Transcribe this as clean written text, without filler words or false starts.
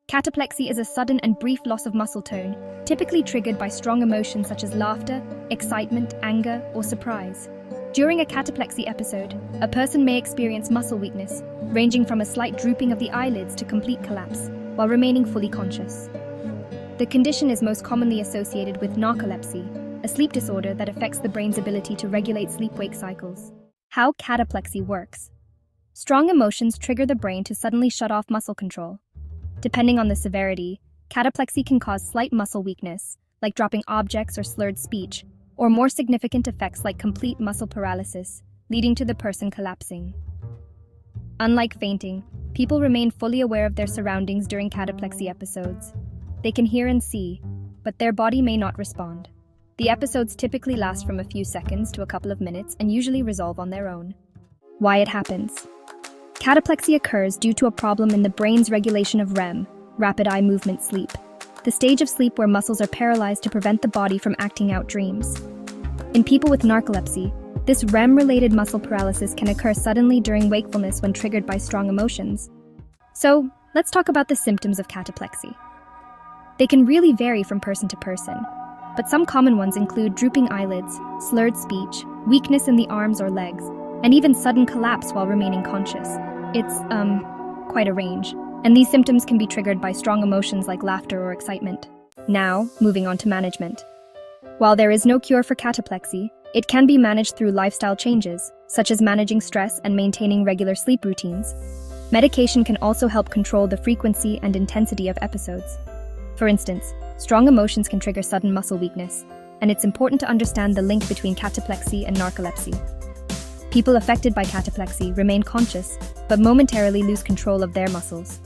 Cataplexy is a sudden and brief loss of muscle tone, typically triggered by strong emotions such as laughter, excitement, anger, or surprise. During a cataplexy episode, a person may experience muscle weakness, ranging from a slight drooping of the eyelids to complete collapse, while remaining fully conscious. The condition is most commonly associated with narcolepsy, a sleep disorder that affects the brain's ability to regulate sleep-wake cycles. How cataplexy works. Strong emotions trigger the brain to suddenly shut off muscle control. Depending on the severity, cataplexy can cause slight muscle weakness, like dropping objects or slurred speech, or more significant effects like complete muscle paralysis, leading to the person collapsing. Unlike fainting, people remain fully aware of their surroundings during cataplexy episodes. They can hear and see, but their body may not respond. The episodes typically last from a few seconds to a couple of minutes and usually resolve on their own. Why it happens. Cataplexy occurs due to a problem in the brain's regulation of REM, rapid eye movement sleep, the stage of sleep where muscles are paralyzed to prevent the body from acting out dreams. In people with narcolepsy, this REM-related muscle paralysis can occur suddenly during wakefulness when triggered by strong emotions. So, let's talk about the symptoms of cataplexy. They can really vary from person to person, but some common ones include drooping eyelids, slurred speech, weakness in the arms or legs, and even sudden collapse while remaining conscious. It's, quite a range, and these symptoms can be triggered by strong emotions like laughter or excitement. Now, moving on to management. While there is no cure for cataplexy, it can be managed through lifestyle changes, such as managing stress and maintaining regular sleep routines. Medication can also help control the frequency and intensity of episodes. For instance, strong emotions can trigger sudden muscle weakness, and it's important to understand the link between cataplexy and narcolepsy. People affected by cataplexy remain conscious, but momentarily lose control of their muscles.